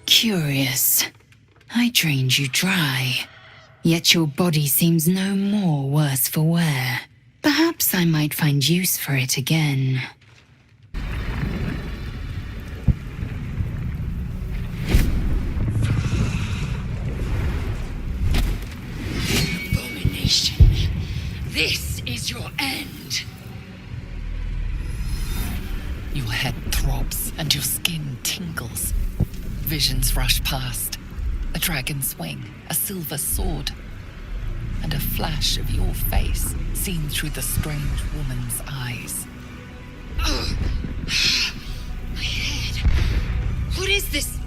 Curious. I drained you dry, yet your body seems no more worse for wear. Perhaps I might find use for it again. Abomination. This is your end. Your head throbs and your skin tingles. Visions rush past. A dragon's wing, a silver sword, and a flash of your face seen through the strange woman's eyes. Oh, my head. What is this?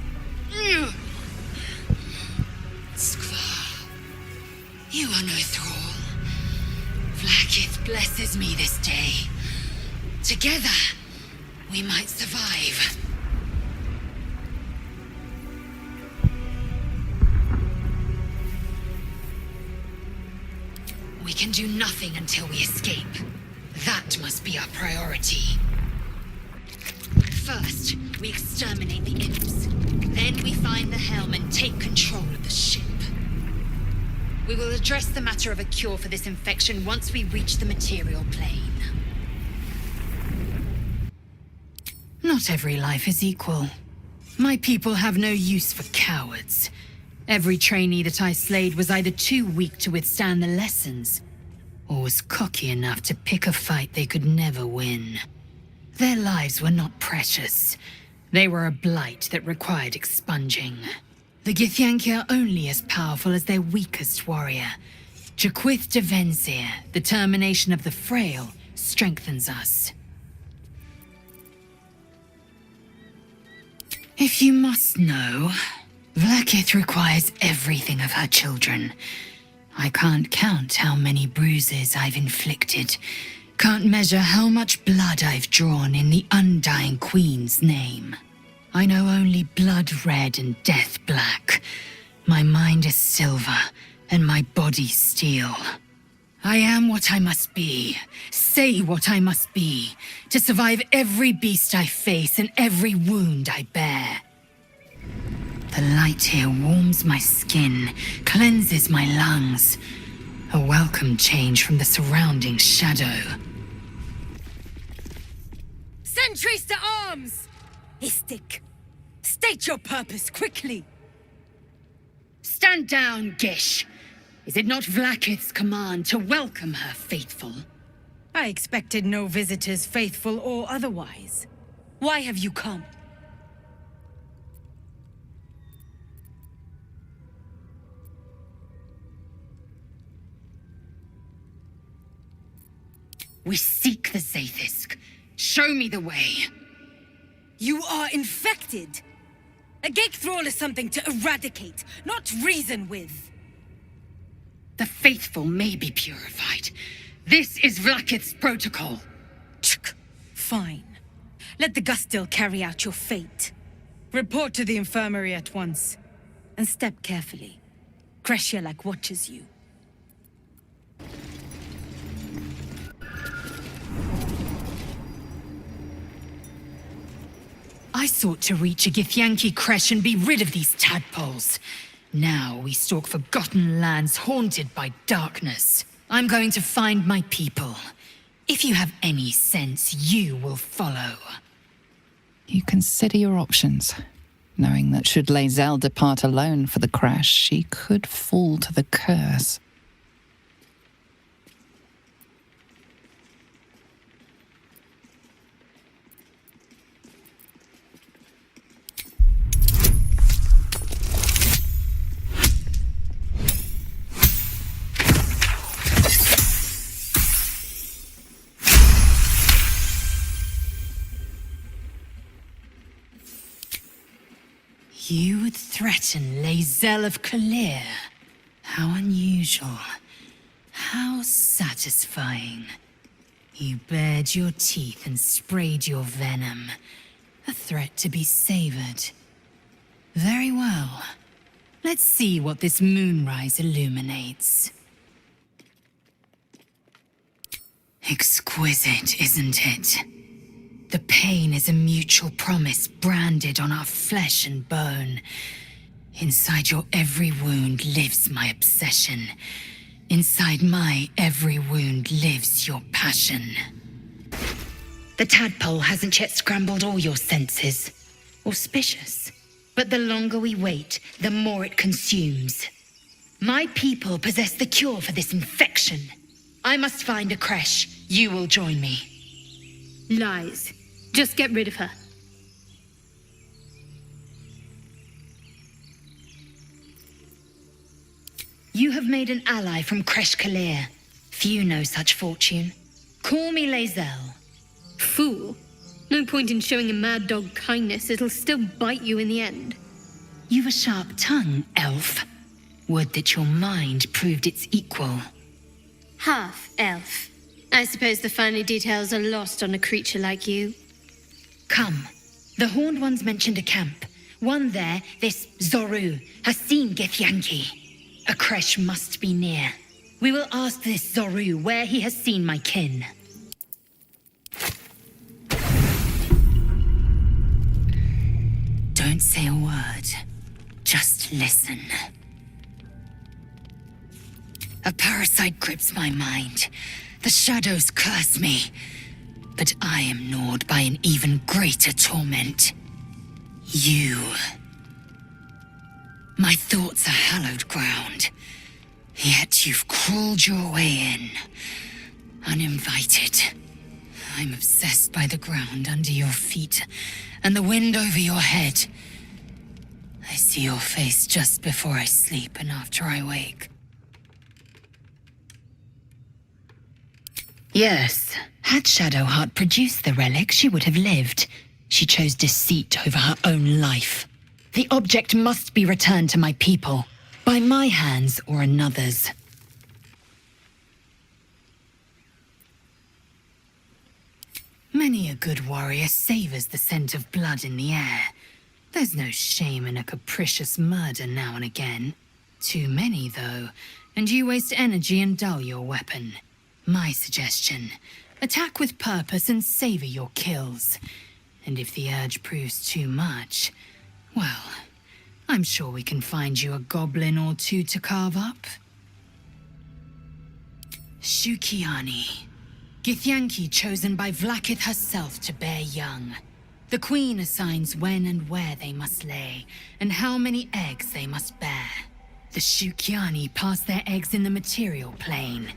Skvar, you are no thrall. Vlaakith blesses me this day. Together, we might survive. We can do nothing until we escape. That must be our priority. First, we exterminate the imps. Then we find the helm and take control of the ship. We will address the matter of a cure for this infection once we reach the material plane. Not every life is equal. My people have no use for cowards. Every trainee that I slayed was either too weak to withstand the lessons, or was cocky enough to pick a fight they could never win. Their lives were not precious. They were a blight that required expunging. The Githyanki are only as powerful as their weakest warrior. Jaquith de Venzir, the termination of the frail, strengthens us. If you must know, Vlaakith requires everything of her children. I can't count how many bruises I've inflicted. Can't measure how much blood I've drawn in the Undying Queen's name. I know only blood red and death black. My mind is silver, and my body steel. I am what I must be, say what I must be, to survive every beast I face and every wound I bear. The light here warms my skin, cleanses my lungs. A welcome change from the surrounding shadow. Sentries to arms! Istik, state your purpose quickly. Stand down, Gish. Is it not Vlaakith's command to welcome her faithful? I expected no visitors, faithful or otherwise. Why have you come? We seek the Zaithisk. Show me the way. You are infected. A gate thrall is something to eradicate, not reason with. The faithful may be purified. This is Vlaakith's protocol. Fine. Let the Gustil carry out your fate. Report to the infirmary at once. And step carefully. Kreshjalak watches you. I sought to reach a Githyanki creche and be rid of these tadpoles. Now we stalk forgotten lands haunted by darkness. I'm going to find my people. If you have any sense, you will follow. You consider your options, knowing that should LAE'ZEL depart alone for the crash, she could fall to the curse. You would threaten LAE'ZEL of Kalir. How unusual. How satisfying. You bared your teeth and sprayed your venom. A threat to be savored. Very well. Let's see what this moonrise illuminates. Exquisite, isn't it? The pain is a mutual promise branded on our flesh and bone. Inside your every wound lives my obsession. Inside my every wound lives your passion. The tadpole hasn't yet scrambled all your senses. Auspicious. But the longer we wait, the more it consumes. My people possess the cure for this infection. I must find a creche. You will join me. Lies. Just get rid of her. You have made an ally from Creche Kalir. Few know such fortune. Call me LAE'ZEL. Fool. No point in showing a mad dog kindness, it'll still bite you in the end. You've a sharp tongue, elf. Would that your mind proved its equal. Half elf. I suppose the finer details are lost on a creature like you. Come. The Horned Ones mentioned a camp. One there, this Zorru, has seen Githyanki. A creche must be near. We will ask this Zorru where he has seen my kin. Don't say a word. Just listen. A parasite grips my mind. The shadows curse me. But I am gnawed by an even greater torment. You. My thoughts are hallowed ground. Yet you've crawled your way in. Uninvited. I'm obsessed by the ground under your feet and the wind over your head. I see your face just before I sleep and after I wake. Yes, had Shadowheart produced the relic, she would have lived. She chose deceit over her own life. The object must be returned to my people, by my hands or another's. Many a good warrior savors the scent of blood in the air. There's no shame in a capricious murder now and again. Too many, though, and you waste energy and dull your weapon. My suggestion, attack with purpose and savor your kills. And if the urge proves too much, well, I'm sure we can find you a goblin or two to carve up. Shukiani. Githyanki chosen by Vlaakith herself to bear young. The Queen assigns when and where they must lay, and how many eggs they must bear. The Shukiani pass their eggs in the material plane.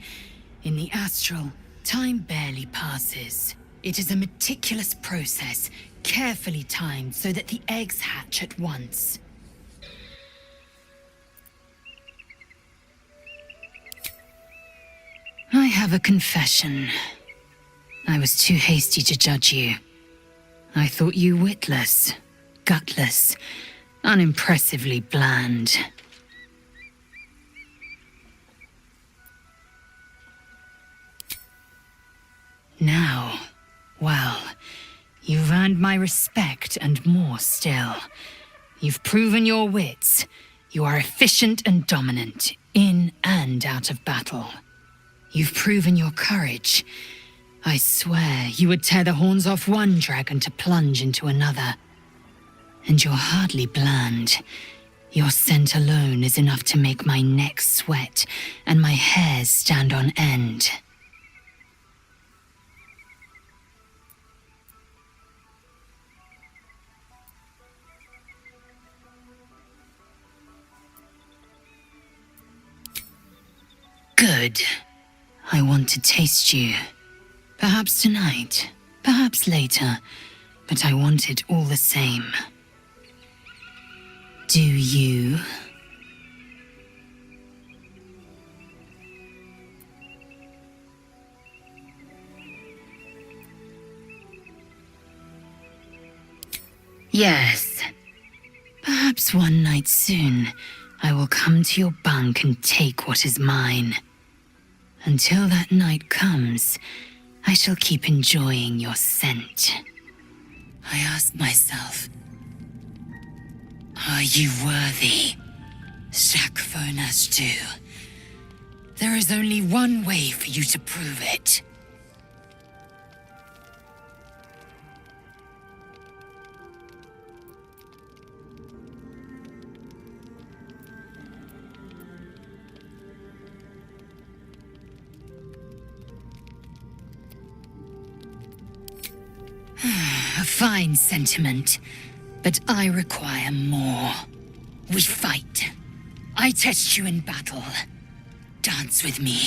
In the astral, time barely passes. It is a meticulous process, carefully timed so that the eggs hatch at once. I have a confession. I was too hasty to judge you. I thought you witless, gutless, unimpressively bland. Now, well, you've earned my respect and more still. You've proven your wits. You are efficient and dominant, in and out of battle. You've proven your courage. I swear you would tear the horns off one dragon to plunge into another. And you're hardly bland. Your scent alone is enough to make my neck sweat and my hairs stand on end. Good. I want to taste you. Perhaps tonight, perhaps later, but I want it all the same. Do you? Yes. Perhaps one night soon, I will come to your bunk and take what is mine. Until that night comes, I shall keep enjoying your scent. I ask myself, are you worthy? Shakfonastu. There is only one way for you to prove it. Fine sentiment, but I require more. We fight. I test you in battle. Dance with me.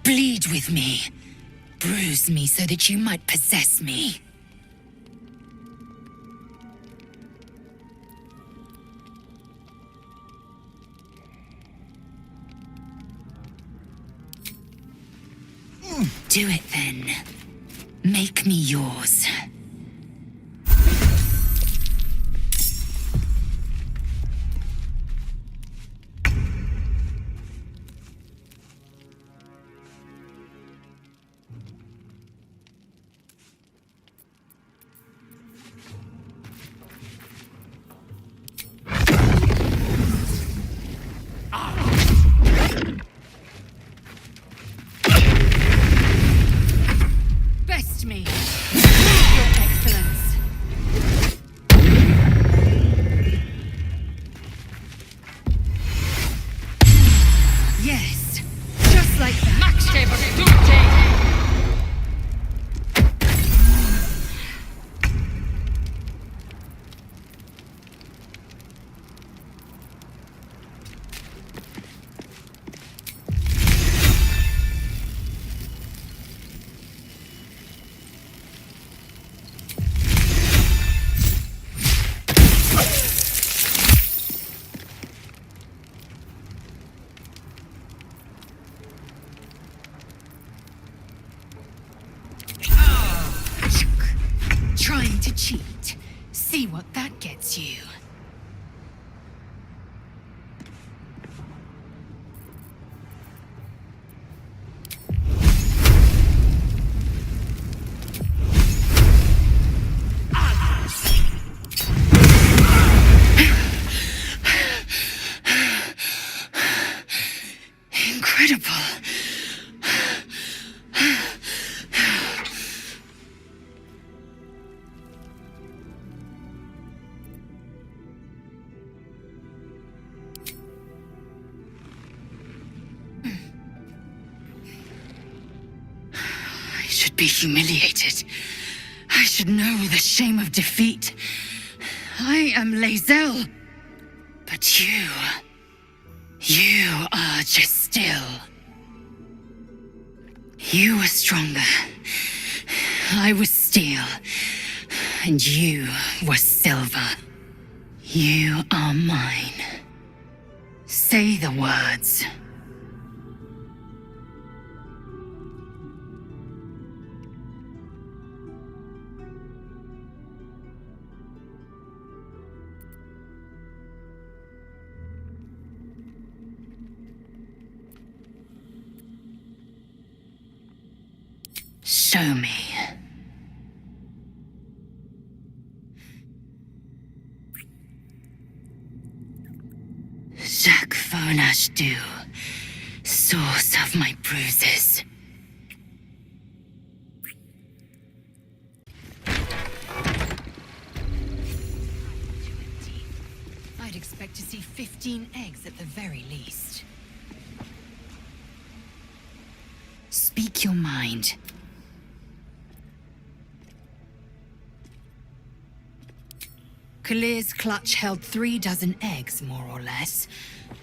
Bleed with me. Bruise me so that you might possess me. Do it then. Make me yours. Best me. Your Excellence. Yes, just like that. Trying to cheat. See what that gets you. Incredible. I should be humiliated. I should know the shame of defeat. I am LAE'ZEL. But you are just still. You were stronger. I was steel. And you were silver. You are mine. Say the words. Show me. Jacques du, source of my bruises. I'd expect to see 15 eggs at the very least. Speak your mind. Kalir's clutch held 3 dozen eggs, more or less,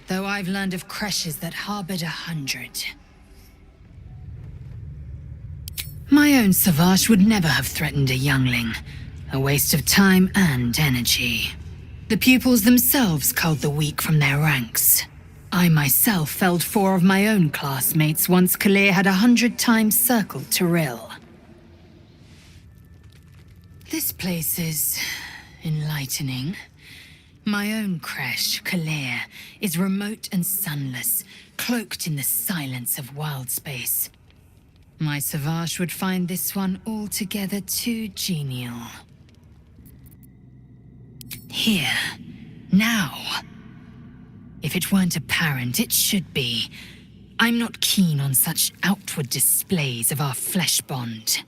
though I've learned of creches that harbored 100. My own Savage would never have threatened a youngling. A waste of time and energy. The pupils themselves culled the weak from their ranks. I myself felled 4 of my own classmates once Kalir had 100 times circled Tyrell. This place is enlightening. My own creche, Kalir, is remote and sunless, cloaked in the silence of wild space. My Savage would find this one altogether too genial. Here. Now. If it weren't apparent, it should be. I'm not keen on such outward displays of our flesh bond.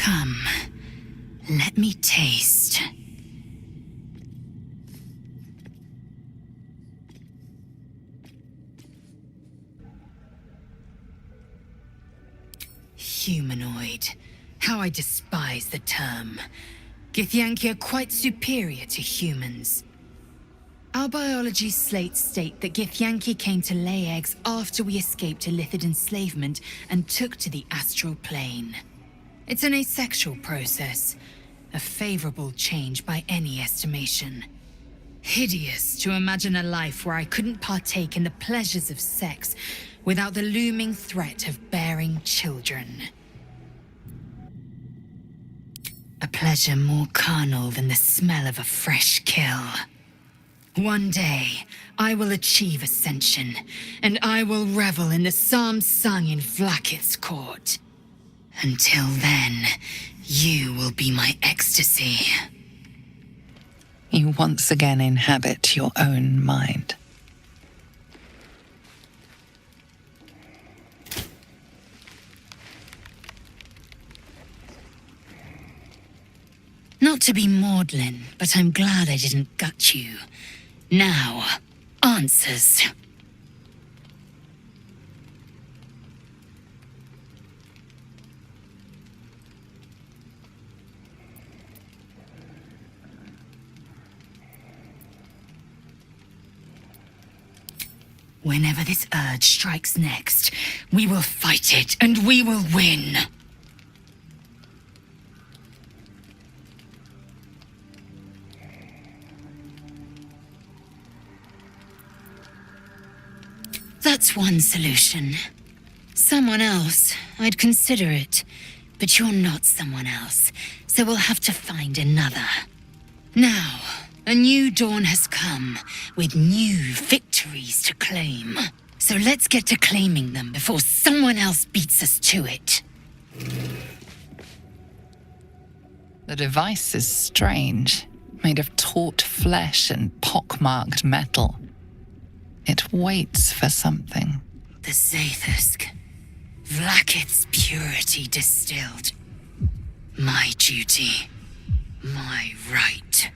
Come, let me taste. Humanoid. How I despise the term. Githyanki are quite superior to humans. Our biology slates state that Githyanki came to lay eggs after we escaped Illithid enslavement and took to the astral plane. It's an asexual process, a favorable change by any estimation. Hideous to imagine a life where I couldn't partake in the pleasures of sex without the looming threat of bearing children. A pleasure more carnal than the smell of a fresh kill. One day, I will achieve ascension, and I will revel in the psalms sung in Vlakith's court. Until then, you will be my ecstasy. You once again inhabit your own mind. Not to be maudlin, but I'm glad I didn't gut you. Now, answers. Whenever this urge strikes next, we will fight it, and we will win. That's one solution. Someone else, I'd consider it. But you're not someone else, so we'll have to find another. Now, a new dawn has come, with new victories to claim. So let's get to claiming them before someone else beats us to it. The device is strange, made of taut flesh and pockmarked metal. It waits for something. The Zaithusk. Vlakith's purity distilled. My duty. My right.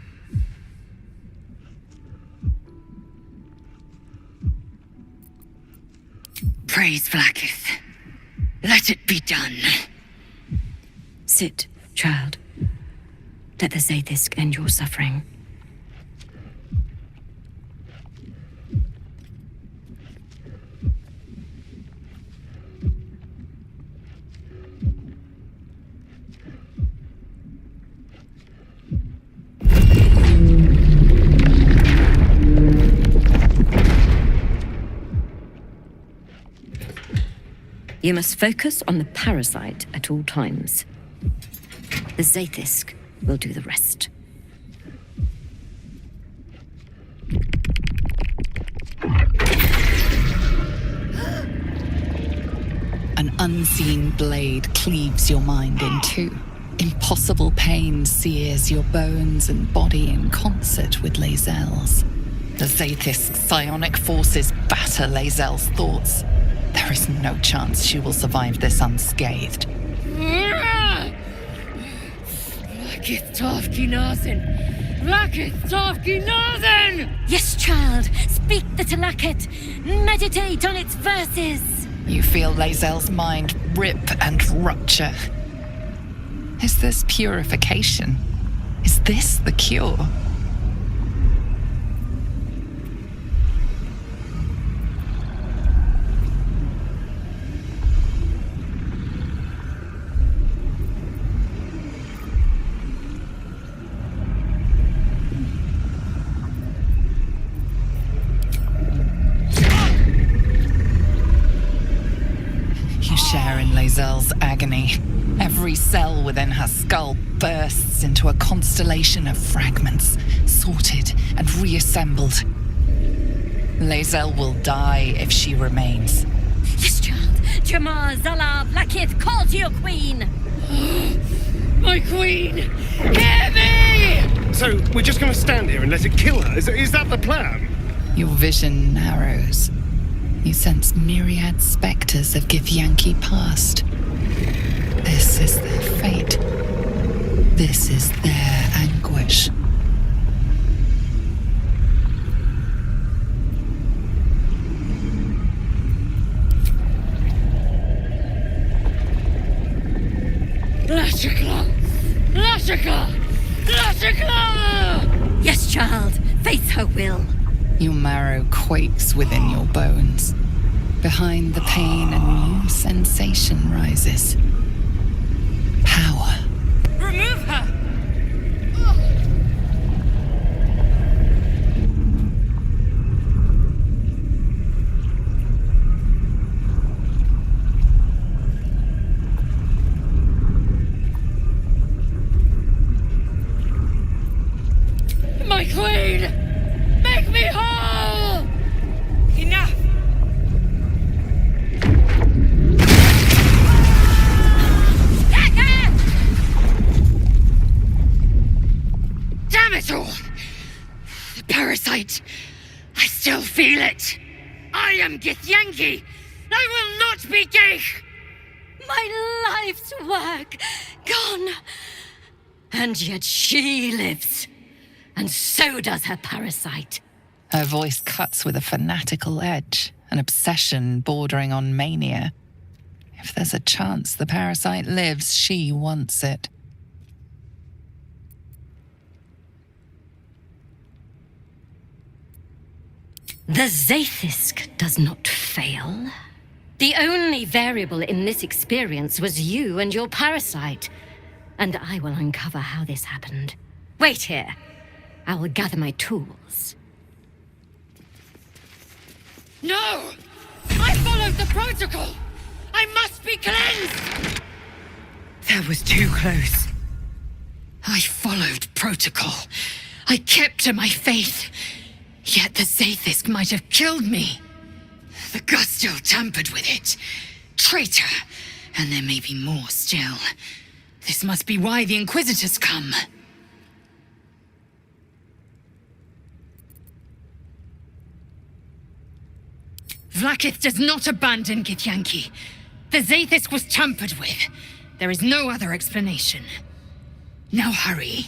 Praise Vlakith. Let it be done. Sit, child. Let the Zaithusk end your suffering. You must focus on the parasite at all times. The Zaithusk will do the rest. An unseen blade cleaves your mind in two. Impossible pain sears your bones and body in concert with LAE'ZEL's. The Zaithusk's psionic forces batter LAE'ZEL's thoughts. There is no chance she will survive this unscathed. Vlakith Tavki Nazen! Vlakith Tavki Nazen! Yes, child. Speak the Talakit. Meditate on its verses. You feel LAE'ZEL's mind rip and rupture. Is this purification? Is this the cure? You share in LAE'ZEL's agony. Every cell within her skull bursts into a constellation of fragments, sorted and reassembled. LAE'ZEL will die if she remains. Yes, child. Jamar, Zala, Vlakith, call to your queen. My queen! Hear me! So, we're just going to stand here and let it kill her? Is that the plan? Your vision narrows. You sense myriad spectres of Githyanki past. This is their fate. This is their anguish. Yes, child. Face her will. Your marrow quakes within your bones. Behind the pain, a new sensation rises. Power. Remove her! My queen! Make me whole! Enough! Damn it all! The parasite. I still feel it. I am Githyanki. I will not be Geich. My life's work gone. And yet she lives. And so does her parasite. Her voice cuts with a fanatical edge, an obsession bordering on mania. If there's a chance the parasite lives, she wants it. The Zaithisk does not fail. The only variable in this experience was you and your parasite. And I will uncover how this happened. Wait here. I will gather my tools. No! I followed the protocol! I must be cleansed! That was too close. I followed protocol. I kept to my faith. Yet the Zaithisk might have killed me. The Gustil tampered with it. Traitor! And there may be more still. This must be why the Inquisitors come. Vlaakith does not abandon Githyanki. The Zaithisk was tampered with. There is no other explanation. Now hurry.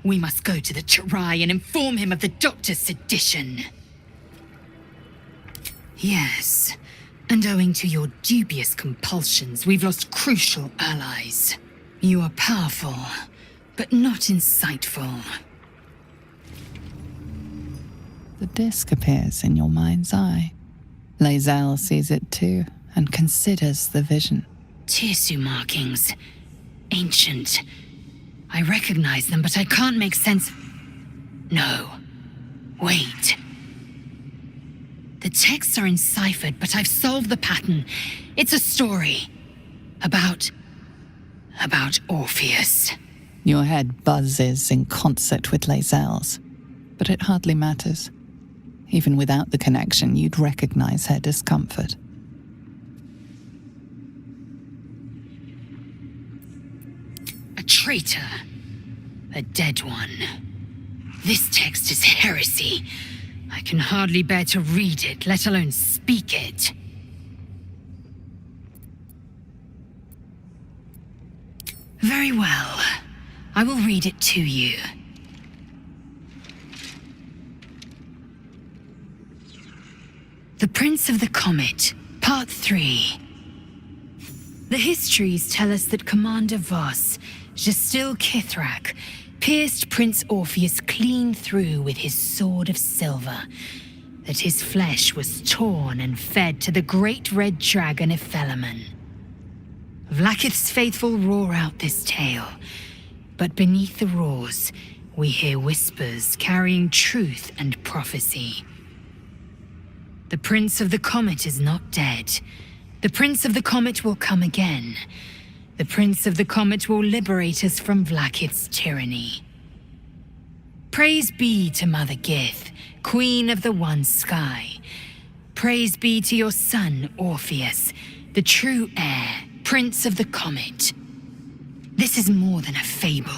We must go to the Chirai and inform him of the Doctor's sedition. Yes, and owing to your dubious compulsions, we've lost crucial allies. You are powerful, but not insightful. The disc appears in your mind's eye. LAE'ZEL sees it too, and considers the vision. Tirsu markings. Ancient. I recognize them, but I can't make sense. No. Wait. The texts are enciphered, but I've solved the pattern. It's a story. About Orpheus. Your head buzzes in concert with LAE'ZEL's, but it hardly matters. Even without the connection, you'd recognize her discomfort. A traitor. A dead one. This text is heresy. I can hardly bear to read it, let alone speak it. Very well. I will read it to you. The Prince of the Comet, Part 3. The histories tell us that Commander Voss, Gestil Kithrak, pierced Prince Orpheus clean through with his sword of silver, that his flesh was torn and fed to the great red dragon Ephelaman. Vlaakith's faithful roar out this tale, but beneath the roars, we hear whispers carrying truth and prophecy. The Prince of the Comet is not dead. The Prince of the Comet will come again. The Prince of the Comet will liberate us from Vlaakith's tyranny. Praise be to Mother Gith, Queen of the One Sky. Praise be to your son, Orpheus, the true heir, Prince of the Comet. This is more than a fable.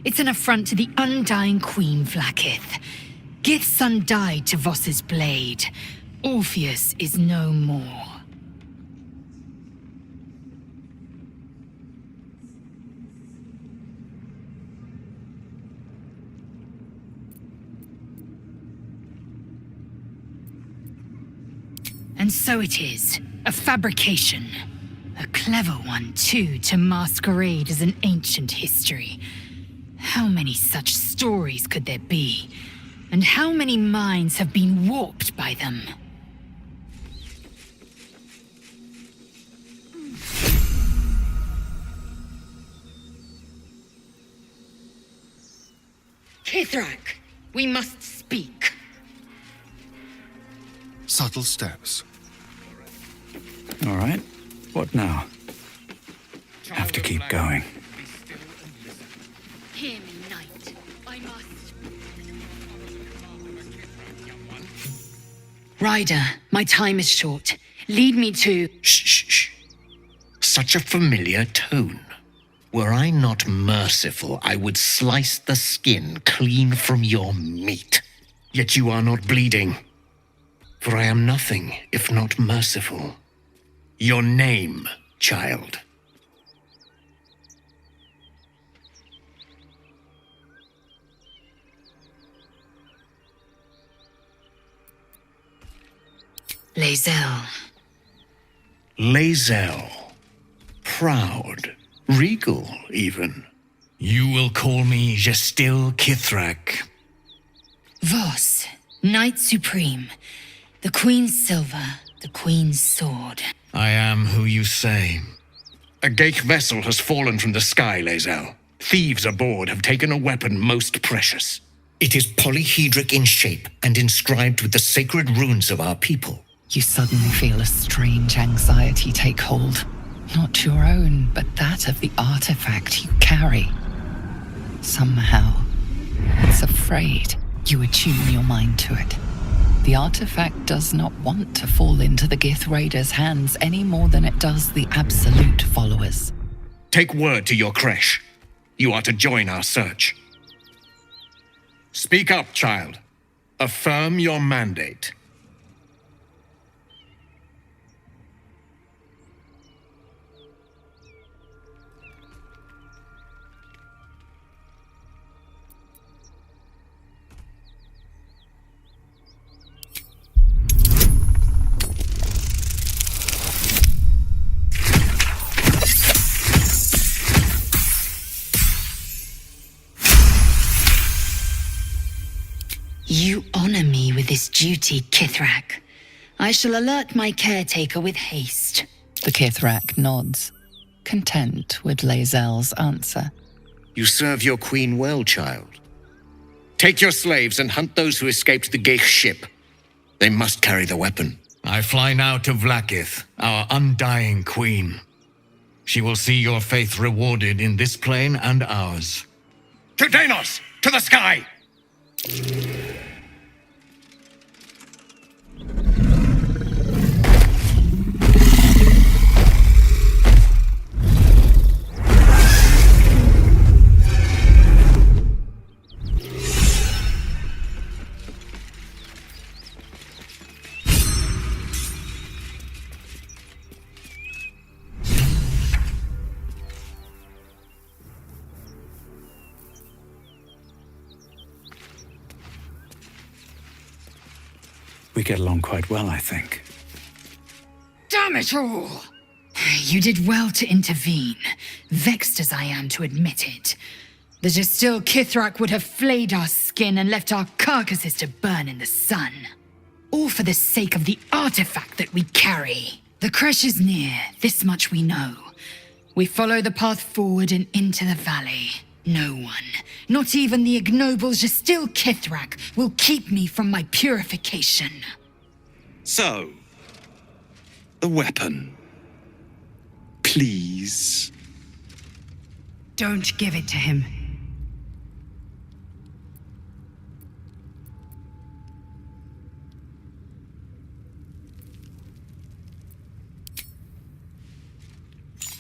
It's an affront to the undying Queen Vlaakith. Gith's son died to Voss's blade. Orpheus is no more. And so it is. A fabrication. A clever one, too, to masquerade as an ancient history. How many such stories could there be? And how many minds have been warped by them? Kithrak, we must speak. Subtle steps. All right. What now? Have to keep going. Hear me, knight. I must. Ryder, my time is short. Lead me to... Shh. Such a familiar tone. Were I not merciful, I would slice the skin clean from your meat. Yet you are not bleeding. For I am nothing if not merciful. Your name, child. LAE'ZEL. LAE'ZEL. Proud. Regal, even. You will call me Gestil Kithrak. Voss, Knight Supreme. The Queen's silver, the Queen's sword. I am who you say. A Geich vessel has fallen from the sky, LAE'ZEL. Thieves aboard have taken a weapon most precious. It is polyhedric in shape and inscribed with the sacred runes of our people. You suddenly feel a strange anxiety take hold. Not your own, but that of the artifact you carry. Somehow, it's afraid. You attune your mind to it. The artifact does not want to fall into the Gith Raiders' hands any more than it does the Absolute followers. Take word to your creche. You are to join our search. Speak up, child. Affirm your mandate. You honor me with this duty, Kithrak. I shall alert my caretaker with haste. The Kithrak nods, content with LAE'ZEL's answer. You serve your queen well, child. Take your slaves and hunt those who escaped the Geich ship. They must carry the weapon. I fly now to Vlakith, our undying queen. She will see your faith rewarded in this plane and ours. To Danos! To the sky! We get along quite well, I think. Damn it all! You did well to intervene, vexed as I am to admit it. The Gestil Kithrak would have flayed our skin and left our carcasses to burn in the sun. All for the sake of the artifact that we carry. The creche is near, this much we know. We follow the path forward and into the valley. No one, not even the ignoble Gestil Kithrak, will keep me from my purification. So, the weapon. Please. Don't give it to him.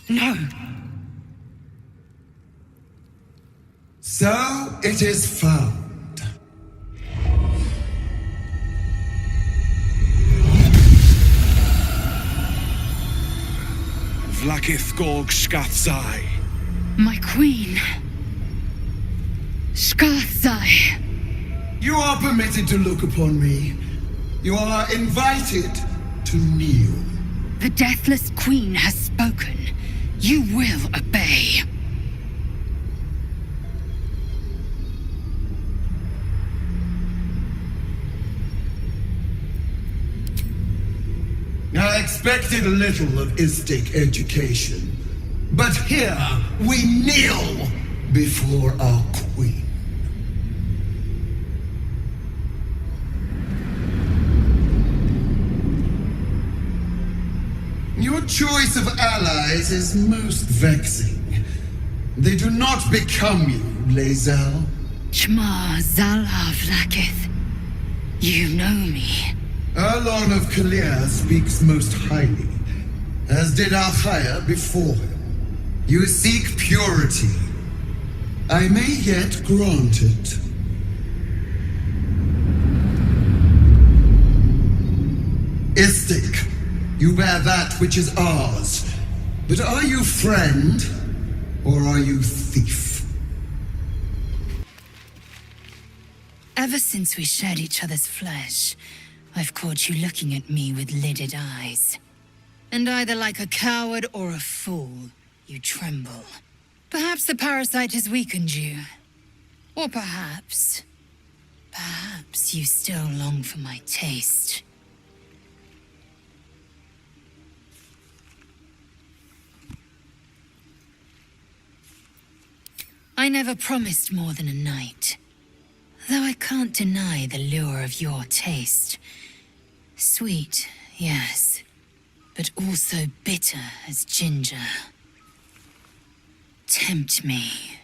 No. So it is found. Vlakith Gorg Skathzai. My queen. Skathzai. You are permitted to look upon me. You are invited to kneel. The Deathless Queen has spoken. You will obey. I expected a little of Istic education, but here we kneel before our queen. Your choice of allies is most vexing. They do not become you, LAE'ZEL. Shma Zala Vlakith. You know me. Erlon of Kalir speaks most highly, as did Alchaya before him. You seek purity. I may yet grant it. Istic, you bear that which is ours. But are you friend, or are you thief? Ever since we shared each other's flesh, I've caught you looking at me with lidded eyes. And either like a coward or a fool, you tremble. Perhaps the parasite has weakened you. Or perhaps you still long for my taste. I never promised more than a night. Though I can't deny the lure of your taste. Sweet, yes, but also bitter as ginger. Tempt me.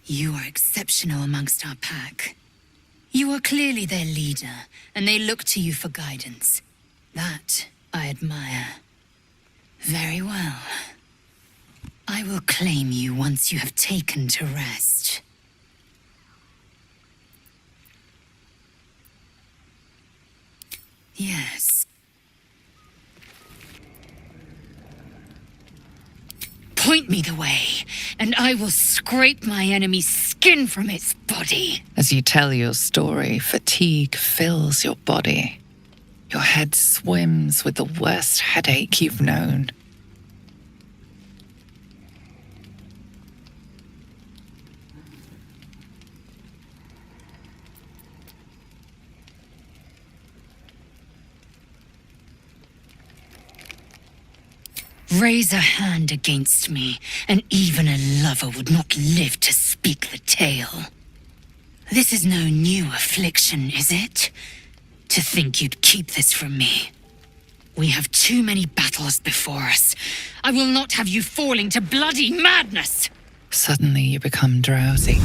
You are exceptional amongst our pack. You are clearly their leader, and they look to you for guidance. That I admire. Very well. I will claim you once you have taken to rest. Yes. Point me the way, and I will scrape my enemy's skin from its body. As you tell your story, fatigue fills your body. Your head swims with the worst headache you've known. Raise a hand against me, and even a lover would not live to speak the tale. This is no new affliction, is it? To think you'd keep this from me. We have too many battles before us. I will not have you falling to bloody madness! Suddenly you become drowsy.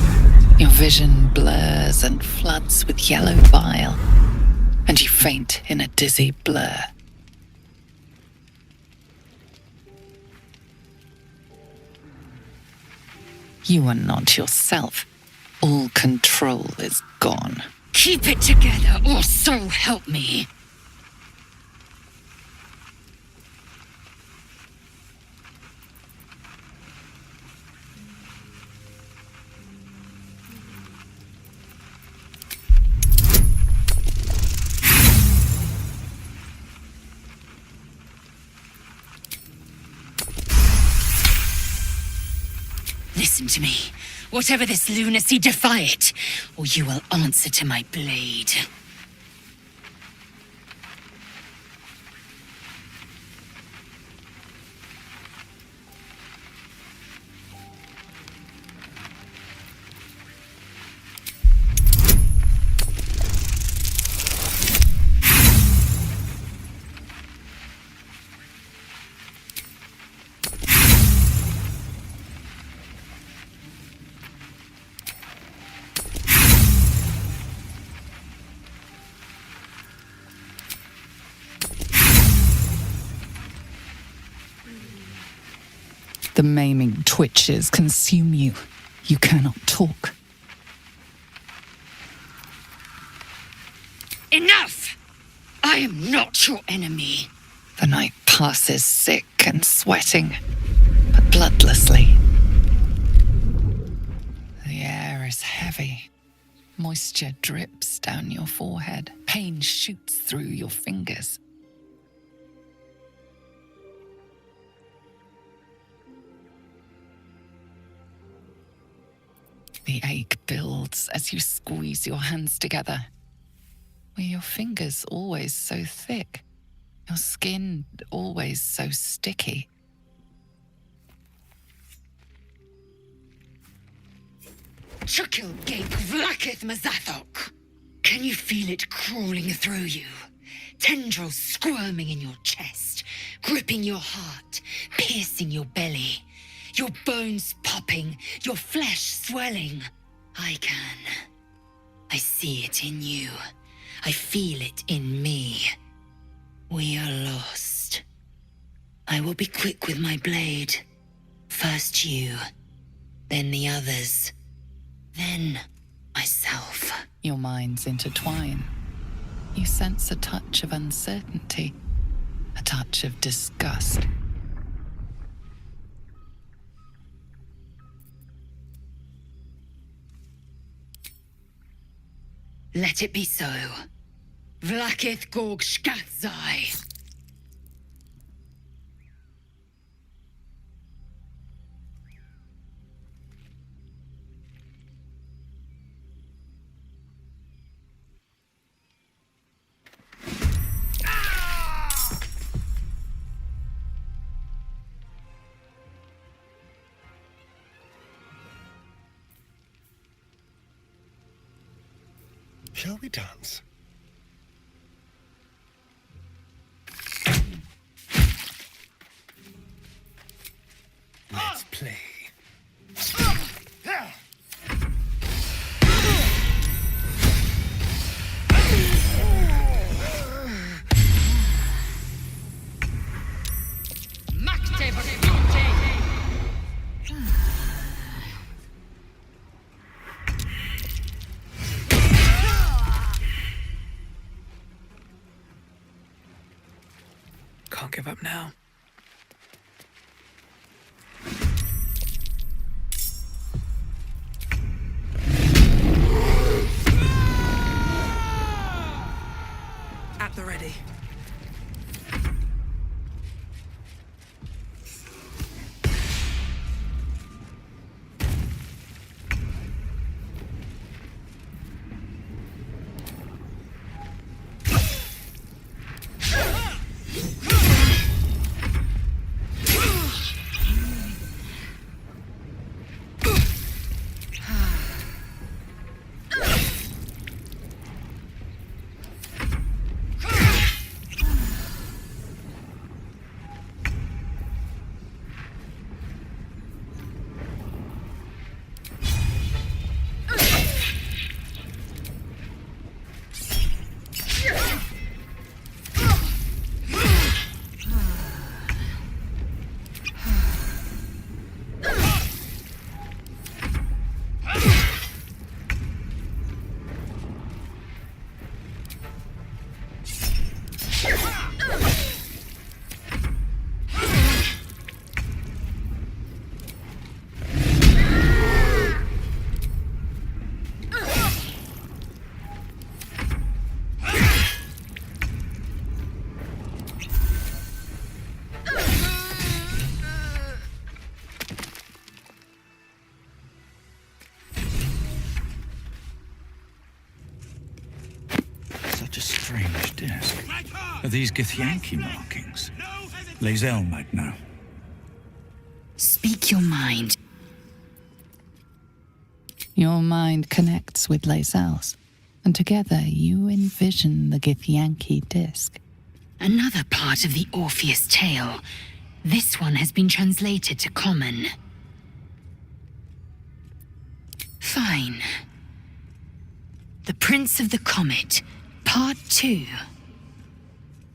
Your vision blurs and floods with yellow bile, and you faint in a dizzy blur. You are not yourself. All control is gone. Keep it together, or so help me! Listen to me. Whatever this lunacy, defy it, or you will answer to my blade. The maiming twitches consume you. You cannot talk. Enough! I am not your enemy. The night passes sick and sweating, but bloodlessly. The air is heavy. Moisture drips down your forehead. Pain shoots through your fingers. The ache builds as you squeeze your hands together. Were your fingers always so thick? Your skin always so sticky? Chukil Gate Vlakith Mazathok! Can you feel it crawling through you? Tendrils squirming in your chest, gripping your heart, piercing your belly. Your bones popping, your flesh swelling. I can. I see it in you. I feel it in me. We are lost. I will be quick with my blade. First you, then the others, then myself. Your minds intertwine. You sense a touch of uncertainty, a touch of disgust. Let it be so. Vlakith Gorg Shkatzai. Shall we dance? Let's play. Can't give up now. At the ready. Such a strange disc. Are these Githyanki markings? LAE'ZEL might know. Speak your mind. Your mind connects with LAE'ZEL's, and together you envision the Githyanki disc. Another part of the Orpheus tale. This one has been translated to Common. Fine. The Prince of the Comet, Part 2.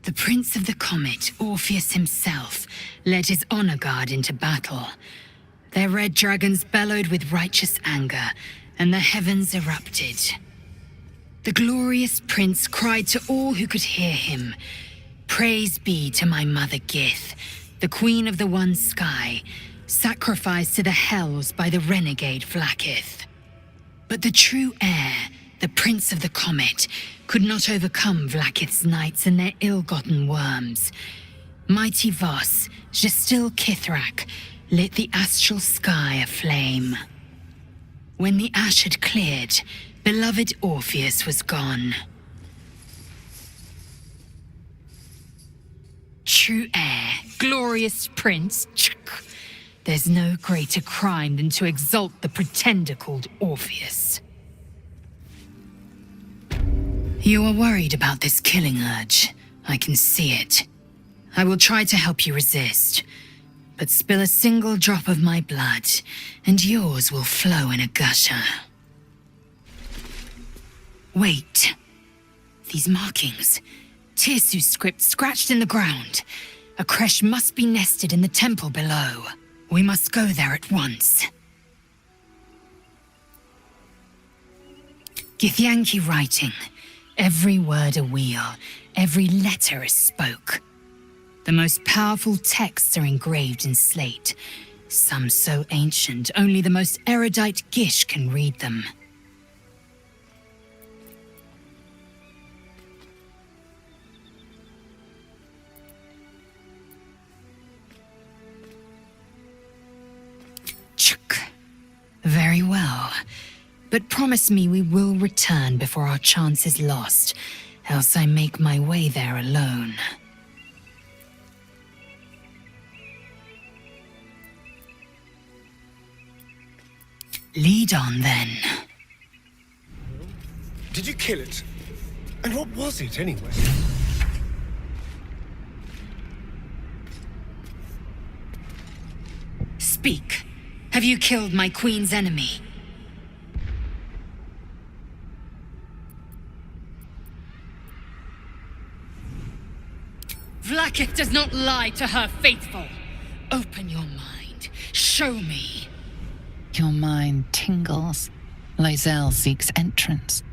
The Prince of the Comet, Orpheus himself, led his honor guard into battle. Their red dragons bellowed with righteous anger, and the heavens erupted. The glorious prince cried to all who could hear him, "Praise be to my mother Gith, the queen of the one sky, sacrificed to the hells by the renegade Vlakith. But the true heir, the Prince of the Comet, could not overcome Vlakith's knights and their ill-gotten worms. Mighty Voss, Gestil Kithrak, lit the astral sky aflame. When the ash had cleared, beloved Orpheus was gone. True heir, glorious prince, there's no greater crime than to exalt the pretender called Orpheus. You are worried about this killing urge. I can see it. I will try to help you resist, but spill a single drop of my blood, and yours will flow in a gusher. Wait. These markings. Tirsu's script scratched in the ground. A creche must be nested in the temple below. We must go there at once. Githyanki writing. Every word a wheel, every letter a spoke. The most powerful texts are engraved in slate. Some so ancient, only the most erudite Gish can read them. Very well. But promise me we will return before our chance is lost, else I make my way there alone. Lead on, then. Did you kill it? And what was it, anyway? Speak. Have you killed my queen's enemy? Vlakith does not lie to her faithful. Open your mind. Show me. Your mind tingles. LAE'ZEL seeks entrance.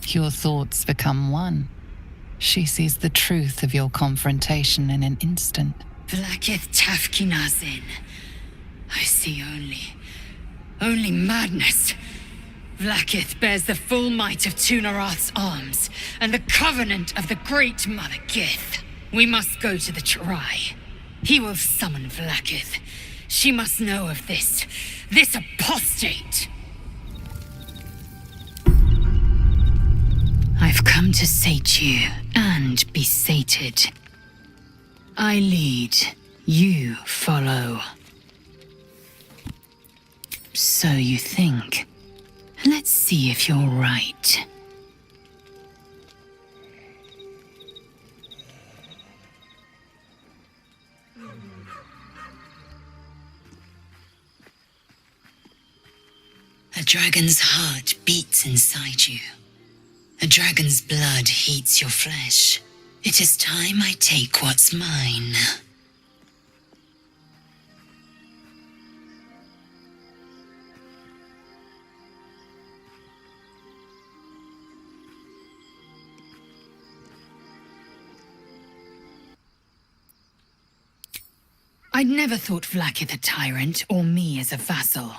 Your thoughts become one. She sees the truth of your confrontation in an instant. Vlakith Tafkinazin. I see only madness. Vlakith bears the full might of Tunarath's arms, and the covenant of the Great Mother Gith. We must go to the Chirai. He will summon Vlakith. She must know of this apostate. I've come to sate you, and be sated. I lead, you follow. So you think. Let's see if you're right. A dragon's heart beats inside you. A dragon's blood heats your flesh. It is time I take what's mine. I'd never thought Vlakith a tyrant, or me as a vassal.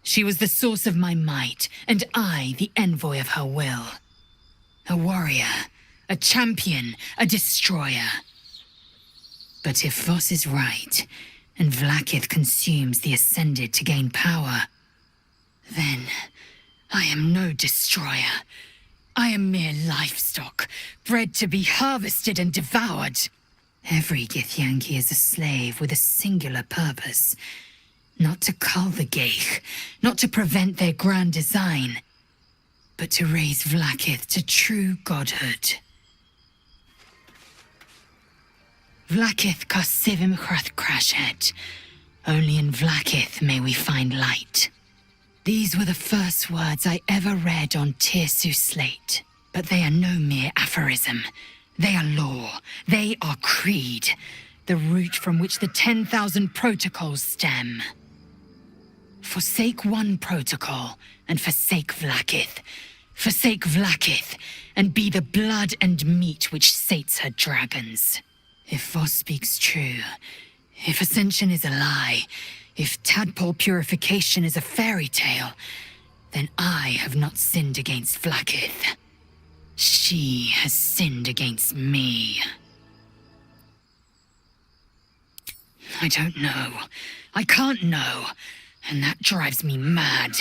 She was the source of my might, and I the envoy of her will. A warrior, a champion, a destroyer. But if Voss is right, and Vlakith consumes the Ascended to gain power, then I am no destroyer. I am mere livestock, bred to be harvested and devoured. Every Githyanki is a slave with a singular purpose. Not to cull the Geich, not to prevent their grand design, but to raise Vlakith to true godhood. Vlakith Karsivim Chrath Crashhead. Only in Vlakith may we find light. These were the first words I ever read on Tirsu's slate, but they are no mere aphorism. They are law. They are creed. The root from which the 10,000 protocols stem. Forsake one protocol, and forsake Vlakith. Forsake Vlaakith, and be the blood and meat which sates her dragons. If Voss speaks true, if Ascension is a lie, if tadpole purification is a fairy tale, then I have not sinned against Vlaakith. She has sinned against me. I don't know. I can't know. And that drives me mad.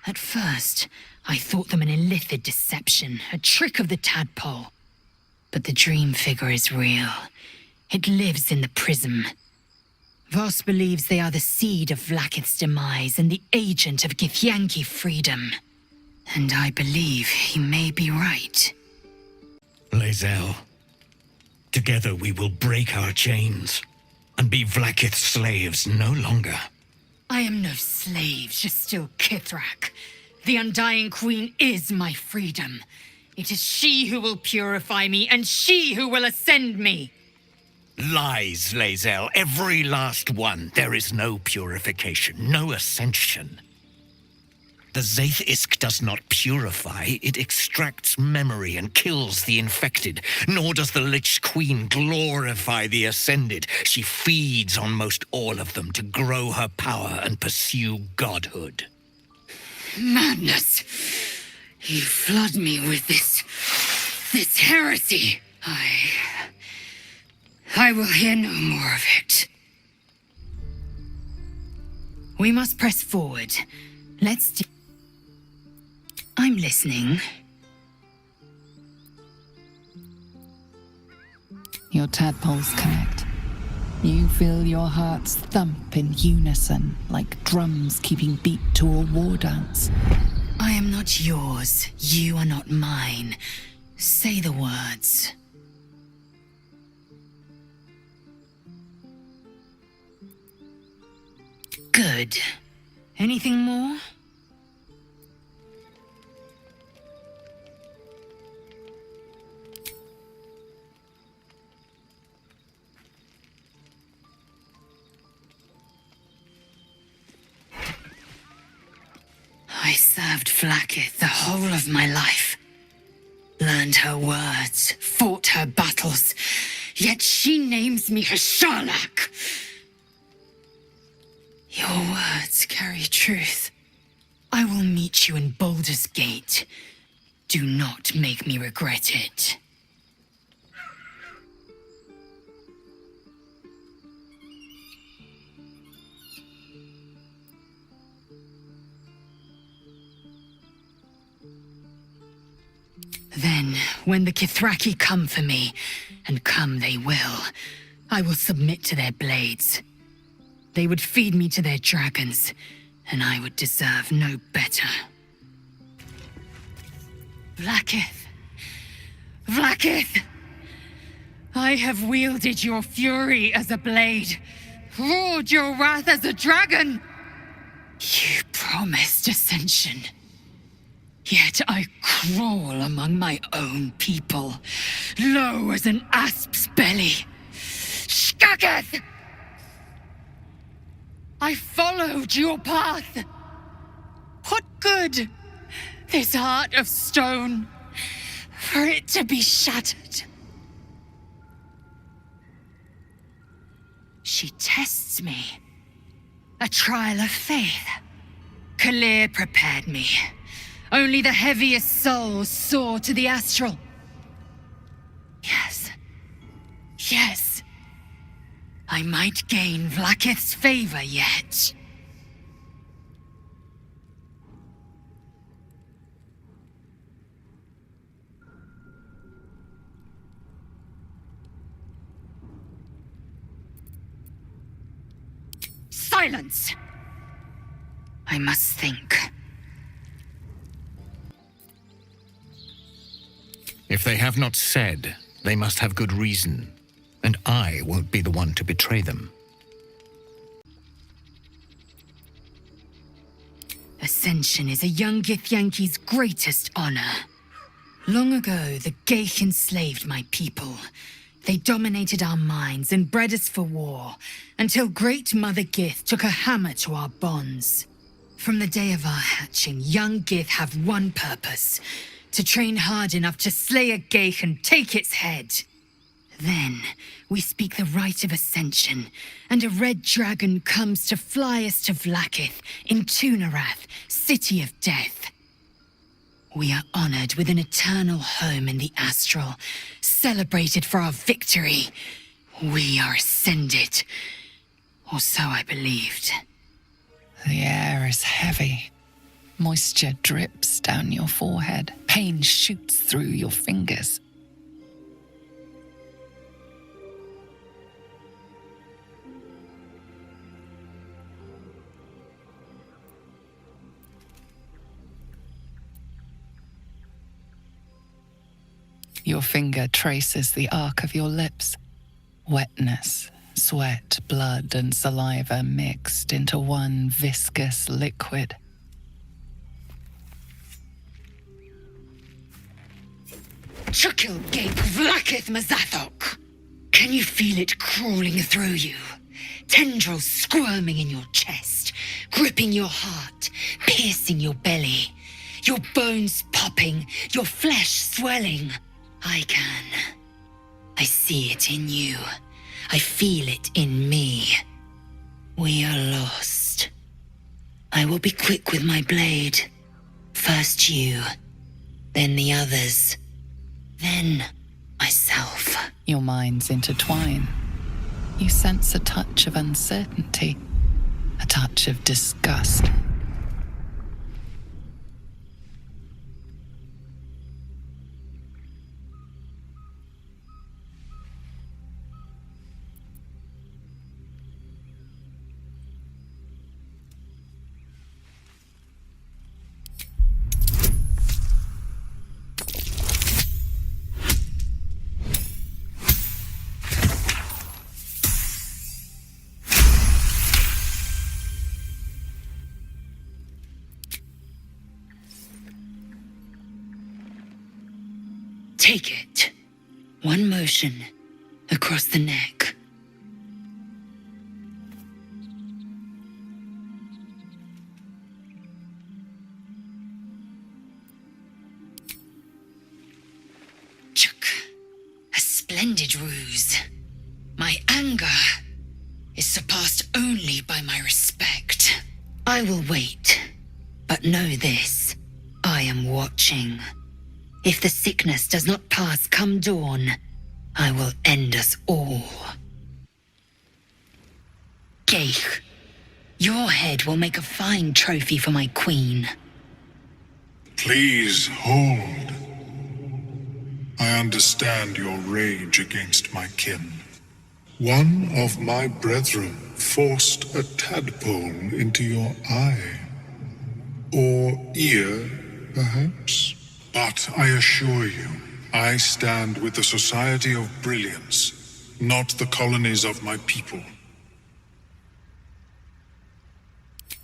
At first, I thought them an illithid deception, a trick of the tadpole. But the dream figure is real. It lives in the prism. Voss believes they are the seed of Vlaakith's demise and the agent of Githyanki freedom. And I believe he may be right. LAE'ZEL, together we will break our chains and be Vlaakith's slaves no longer. I am no slave, just still Kithrak. The Undying Queen is my freedom. It is she who will purify me, and she who will ascend me. Lies, LAE'ZEL, every last one. There is no purification, no ascension. The Zaithisk does not purify, it extracts memory and kills the infected. Nor does the Lich Queen glorify the ascended. She feeds on most all of them to grow her power and pursue godhood. Madness! You flood me with this heresy. I will hear no more of it. We must press forward. I'm listening. Your tadpoles connect. You feel your hearts thump in unison, like drums keeping beat to a war dance. I am not yours. You are not mine. Say the words. Good. Anything more? I served Vlaakith the whole of my life. Learned her words, fought her battles, yet she names me her Sharlak. Your words carry truth. I will meet you in Baldur's Gate. Do not make me regret it. Then, when the Kithraki come for me, and come they will, I will submit to their blades. They would feed me to their dragons, and I would deserve no better. Vlaakith! Vlaakith! I have wielded your fury as a blade, roared your wrath as a dragon! You promised ascension. Yet I crawl among my own people, low as an asp's belly. Shkaketh! I followed your path. What good? This heart of stone, for it to be shattered. She tests me. A trial of faith. Kalir prepared me. Only the heaviest souls soar to the astral. Yes. Yes. I might gain Vlaakith's favor yet. Silence! I must think. If they have not said, they must have good reason, and I won't be the one to betray them. Ascension is a young Githyanki's greatest honor. Long ago, the Geich enslaved my people. They dominated our minds and bred us for war, until Great Mother Gith took a hammer to our bonds. From the day of our hatching, young Gith have one purpose: to train hard enough to slay a Geich and take its head. Then, we speak the rite of ascension, and a red dragon comes to fly us to Vlaakith in Tunarath, City of Death. We are honored with an eternal home in the astral, celebrated for our victory. We are ascended. Or so I believed. The air is heavy. Moisture drips down your forehead. Pain shoots through your fingers. Your finger traces the arc of your lips. Wetness, sweat, blood, and saliva mixed into one viscous liquid. Chukil Gape Vlaakith Mazathok! Can you feel it crawling through you? Tendrils squirming in your chest, gripping your heart, piercing your belly. Your bones popping, your flesh swelling. I can. I see it in you. I feel it in me. We are lost. I will be quick with my blade. First you, then the others, then myself. Your minds intertwine. You sense a touch of uncertainty, a touch of disgust. Take it. One motion across the neck. Chuk. A splendid ruse. My anger is surpassed only by my respect. I will wait, but know this. I am watching. If the sickness does not pass come dawn, I will end us all. Geich, your head will make a fine trophy for my queen. Please hold. I understand your rage against my kin. One of my brethren forced a tadpole into your eye. Or ear, perhaps? But I assure you, I stand with the Society of Brilliance, not the colonies of my people.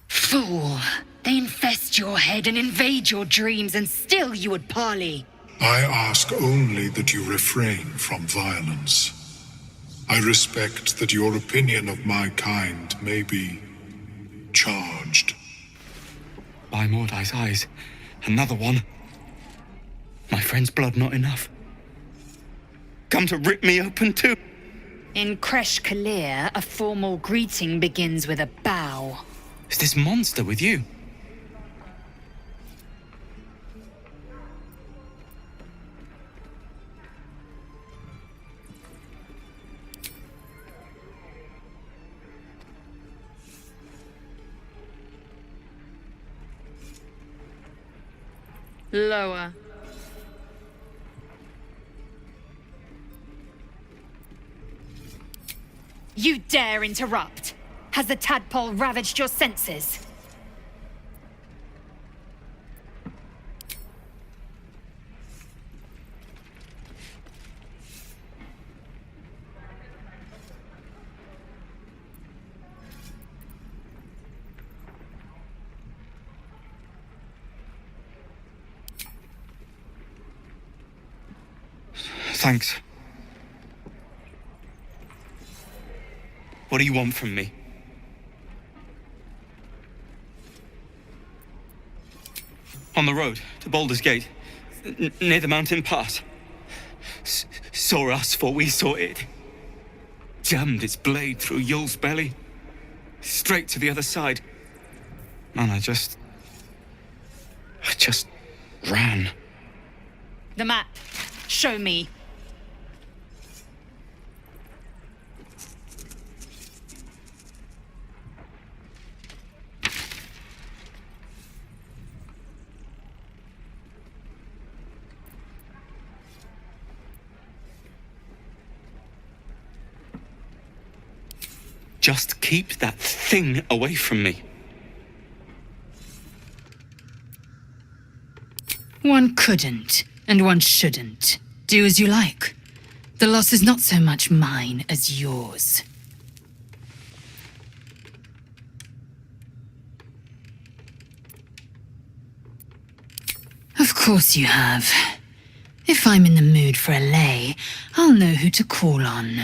Fool! They infest your head and invade your dreams, and still you would parley. I ask only that you refrain from violence. I respect that your opinion of my kind may be charged. By Mordai's eyes, another one. My friend's blood not enough. Come to rip me open too. In Kresh Kalir, a formal greeting begins with a bow. Is this monster with you? Lower. You dare interrupt! Has the tadpole ravaged your senses? Thanks. What do you want from me? On the road to Baldur's Gate, near the mountain pass. Saw us, for we saw it. Jammed its blade through Yul's belly, straight to the other side. And I just ran. The map. Show me. Just keep that thing away from me. One couldn't, and one shouldn't. Do as you like. The loss is not so much mine as yours. Of course you have. If I'm in the mood for a lay, I'll know who to call on.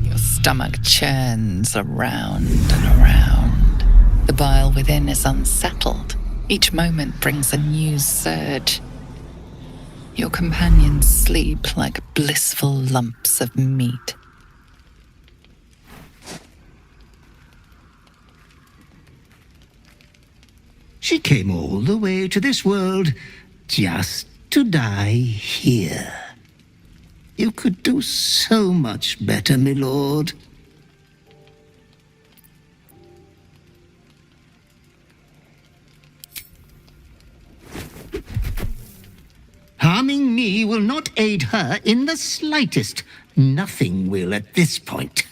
Your stomach churns around and around. The bile within is unsettled. Each moment brings a new surge. Your companions sleep like blissful lumps of meat. She came all the way to this world just to die here. You could do so much better, my lord. Harming me will not aid her in the slightest. Nothing will at this point.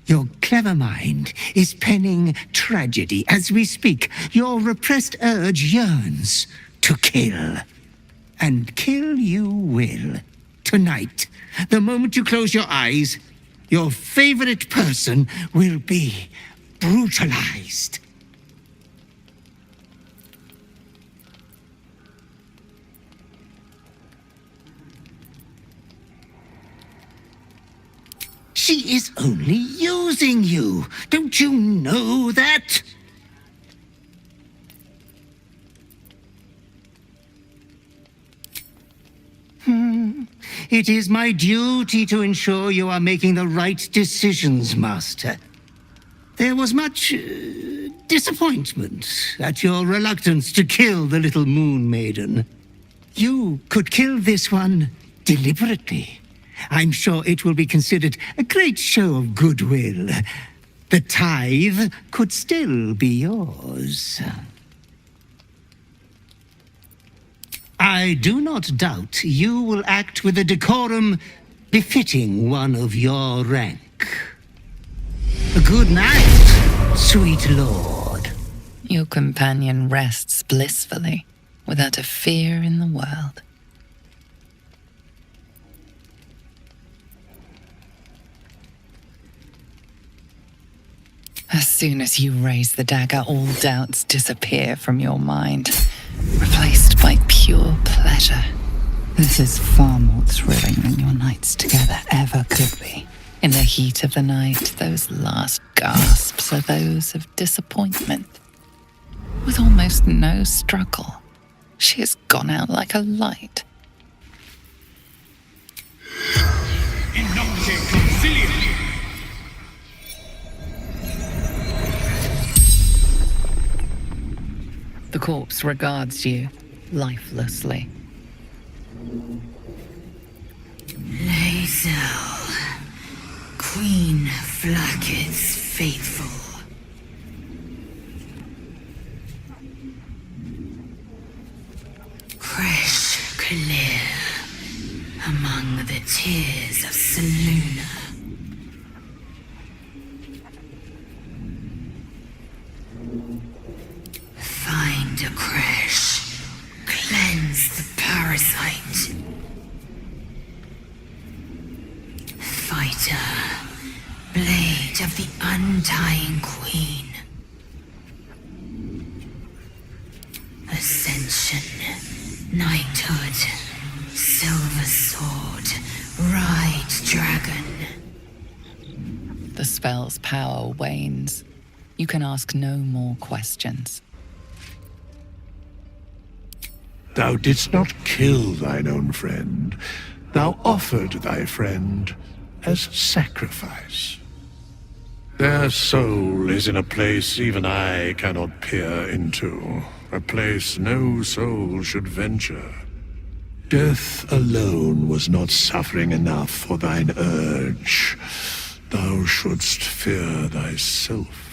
Your clever mind is penning tragedy as we speak. Your repressed urge yearns to kill. And kill you will. Tonight, the moment you close your eyes, your favorite person will be brutalized. She is only using you. Don't you know that? It is my duty to ensure you are making the right decisions, Master. There was much disappointment at your reluctance to kill the little moon maiden. You could kill this one deliberately. I'm sure it will be considered a great show of goodwill. The tithe could still be yours. I do not doubt you will act with a decorum befitting one of your rank. Good night, sweet lord. Your companion rests blissfully, without a fear in the world. As soon as you raise the dagger, all doubts disappear from your mind, replaced by pure pleasure. This is far more thrilling than your nights together ever could be. In the heat of the night, those last gasps are those of disappointment. With almost no struggle, she has gone out like a light. The corpse regards you lifelessly. LAE'ZEL, Queen Vlaakith's faithful. Fresh, clear, among the tears of Selûne. Find a crash. Cleanse the parasite. Fighter. Blade of the undying queen. Ascension. Knighthood. Silver sword. Ride dragon. The spell's power wanes, You can ask no more questions. Thou didst not kill thine own friend. Thou offered thy friend as sacrifice. Their soul is in a place even I cannot peer into, a place no soul should venture. Death alone was not suffering enough for thine urge. Thou shouldst fear thyself.